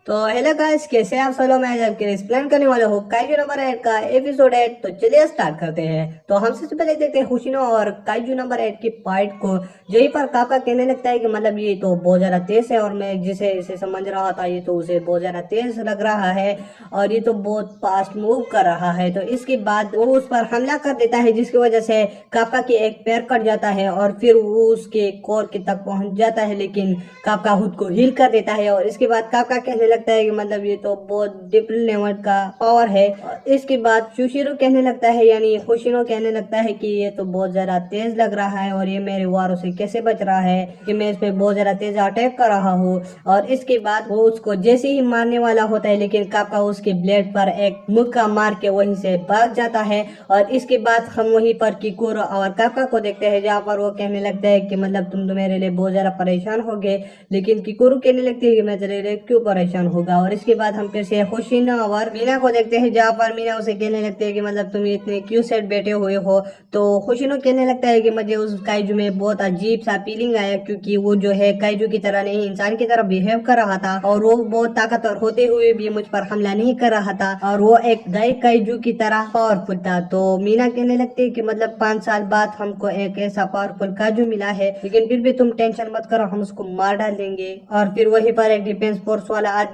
तो hello guys, कैसे आप सब लोग। मैं आज आपके लिए एक्सप्लेन करने वाला हूँ काइजू नंबर 8 का एपिसोड 8। तो चलिए स्टार्ट करते हैं। तो हम सबसे पहले देखते हैं होशिनो और काइजू नंबर 8 की फाइट को। यही पर काका कहने लगता है कि मतलब ये तो बहुत ज्यादा तेज है और मैं जिसे इसे समझ रहा था ये तो उसे बहुत ज्यादा तेज लग रहा है और ये तो बहुत फास्ट मूव कर रहा है। तो इसके बाद वो उस पर हमला कर देता है जिसकी वजह से काका की एक पैर कट जाता है और फिर वो उसके कोर के तक पहुंच जाता है, लेकिन काका खुद को हील कर देता है। और इसके बाद काका कहने लगता है कि मतलब ये तो बहुत डिफरेंट लेवल का पावर है। और इसके बाद सुशिरो कहने लगता है यानी होशिनो कहने लगता है कि ये तो बहुत ज्यादा तेज लग रहा है और ये मेरे वारों से कैसे बच रहा है कि मैं इस पे बहुत ज्यादा तेज अटैक कर रहा हूँ। और इसके बाद वो उसको जैसे ही मारने वाला होता है, लेकिन काका उसके ब्लेड पर एक मुक्का मार के वहीं से भाग जाता है। और इसके बाद हम वहीं पर किकुरो और काका को देखते हैं जहाँ पर वो कहने लगता है कि मतलब तुम तो मेरे लिए बहुत ज्यादा परेशान हो गए, लेकिन किकुरु कहने लगती है कि मैं तेरे लिए क्यों परेशान होगा। और इसके बाद हम फिर से होशिना और मीना को देखते हैं जहाँ पर मीना उसे कहने लगती है कि मतलब तुम इतने क्यों सेट बैठे हुए हो। तो होशिनो कहने लगता है कि मुझे उस काइजू में बहुत अजीब सा फीलिंग आया क्योंकि वो जो है काइजू की तरह नहीं इंसान की तरह बिहेव कर रहा था और वो बहुत ताकतवर होते हुए भी मुझ पर हमला नहीं कर रहा था और वो एक नए काइजू की तरह पावरफुल था। तो मीना कहने लगती है कि मतलब 5 साल बाद हमको एक ऐसा पावरफुल काजू मिला है, लेकिन फिर भी तुम टेंशन मत करो, हम उसको मार डाल देंगे। और फिर वहीं पर एक डिफेंस फोर्स वाला आदमी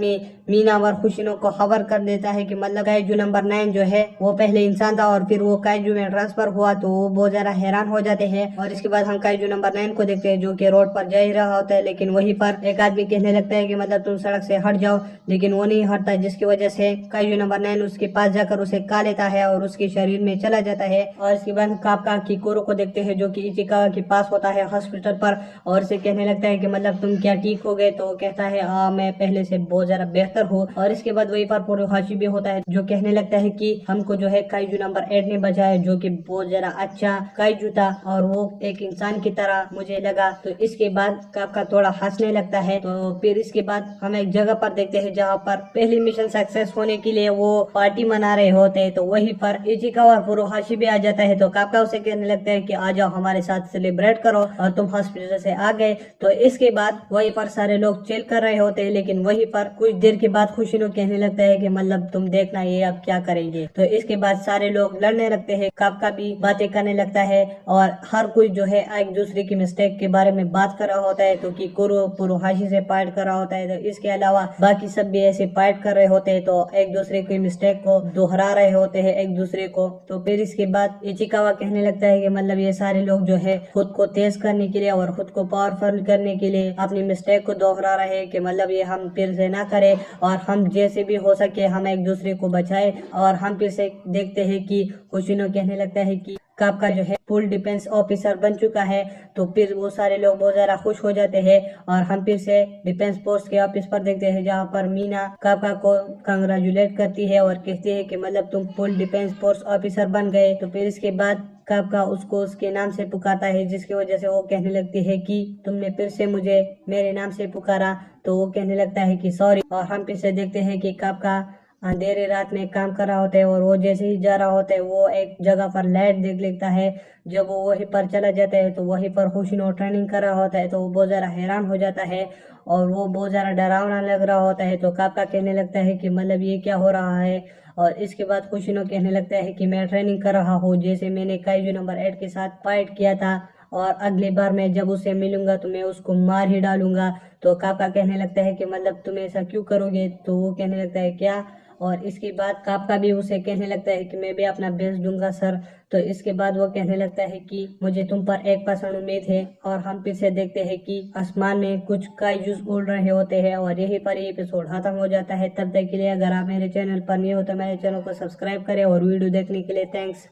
मीना और खुशिनो को खबर कर देता है कि मतलब काइजू नंबर 9 जो है वो पहले इंसान था और फिर वो काइजू में ट्रांसफर हुआ। तो वो बहुत ज्यादा हैरान हो जाते हैं। और इसके बाद हम काइजू नंबर 9 को देखते हैं जो कि रोड पर जा ही रहा होता है, लेकिन वहीं पर एक आदमी कहने लगता है कि मतलब तुम सड़क से हट जाओ, लेकिन वो नहीं हटता जिसकी वजह से काइजू नंबर 9 उसके पास जाकर उसे खा लेता है और उसके शरीर में चला जाता है। और इसके बाद काका किकुरो को देखते हैं जो कि इचिकावा के पास होता है हॉस्पिटल पर और उसे कहने लगता है कि मतलब तुम क्या ठीक हो गए। तो वो कहता है हाँ मैं पहले से बहुत ज्यादा बेहतर हूँ। और इसके बाद वही पर पुरोहाशी भी होता है जो कहने लगता है कि हमको जो है काइजू नंबर 8 ने बचाया जो कि बहुत ज्यादा अच्छा काइजू था और वो एक इंसान की तरह मुझे लगा। तो इसके बाद काका थोड़ा हंसने लगता है। तो फिर इसके बाद हम एक जगह पर देखते हैं जहाँ पर पहली मिशन सक्सेस होने के लिए वो पार्टी मना रहे होते हैं। तो वहीं पर इचिकावा और पुरोहाशी भी आ जाता है। तो काका उसे कहने लगता है कि आ जाओ हमारे साथ सेलिब्रेट करो और तुम हॉस्पिटल से आ गए। तो इसके बाद वहीं पर सारे लोग चिल कर रहे होते हैं, लेकिन वहीं पर कुछ देर के बाद खुशिनो कहने लगता है कि मतलब तुम देखना ये अब क्या करेंगे। तो इसके बाद सारे लोग लड़ने लगते हैं, काका भी बातें करने लगता है और हर कोई जो है एक दूसरे की मिस्टेक के बारे में बात कर रहा होता है। तो किकुरो पुरोहाशी से फाइट कर रहा होता है, तो इसके अलावा बाकी सब भी ऐसे फाइट कर रहे होते हैं, तो एक दूसरे की मिस्टेक को दोहरा रहे होते हैं एक दूसरे को। तो फिर इसके बाद इचिकावा कहने लगता है कि मतलब ये सारे लोग जो है खुद को तेज करने के लिए और खुद को पावरफुल करने के लिए अपनी मिस्टेक को दोहरा रहे हैं कि मतलब ये हम फिर से ना करें और हम जैसे भी हो सके हम एक दूसरे को बचाए। और हम फिर से देखते हैं कि होशिनो कहने लगता है कि काका जो है फुल डिफेंस ऑफिसर बन चुका है। तो फिर वो सारे लोग बहुत ज्यादा खुश हो जाते हैं और हम फिर से डिफेंस फोर्स के ऑफिस पर देखते हैं जहाँ पर मीना काका को कंग्रेचुलेट करती है और कहती है कि मतलब तुम फुल डिफेंस फोर्स ऑफिसर बन गए। तो फिर इसके बाद काका उसको उसके नाम से पुकारता है जिसकी वजह से वो कहने लगती है कि तुमने फिर से मुझे मेरे नाम से पुकारा। तो वो कहने लगता है कि सॉरी। और हम फिर से देखते हैं कि काका अंधेरे रात में काम कर रहा होता है और वो जैसे ही जा रहा होता है वो एक जगह पर लाइट देख लेता है। जब वो वहीं पर चला जाता है तो वहीं पर होशिनो ट्रेनिंग कर रहा होता है, तो वो बहुत ज्यादा हैरान हो जाता है और वो बहुत ज्यादा डरावना लग रहा होता है। तो काका कहने लगता है कि मतलब ये क्या हो रहा है। और इसके बाद होशिनो कहने लगता है कि मैं ट्रेनिंग कर रहा हूँ जैसे मैंने काइजू नंबर 8 के साथ फाइट किया था और अगली बार मैं जब उसे मिलूंगा तो मैं उसको मार ही डालूंगा। तो काका कहने लगता है कि मतलब तुम ऐसा क्यों करोगे। तो वो कहने लगता है क्या। और इसके बाद काका भी उसे कहने लगता है कि मैं भी अपना बेस्ट दूंगा सर। तो इसके बाद वो कहने लगता है कि मुझे तुम पर 1% उम्मीद है। और हम फिर से देखते हैं कि आसमान में कुछ काइजूस उड़ रहे होते हैं और यहीं पर ये एपिसोड खत्म हो जाता है। तब तक के लिए अगर आप मेरे चैनल पर नहीं हो तो मेरे चैनल को सब्सक्राइब करें और वीडियो देखने के लिए थैंक्स।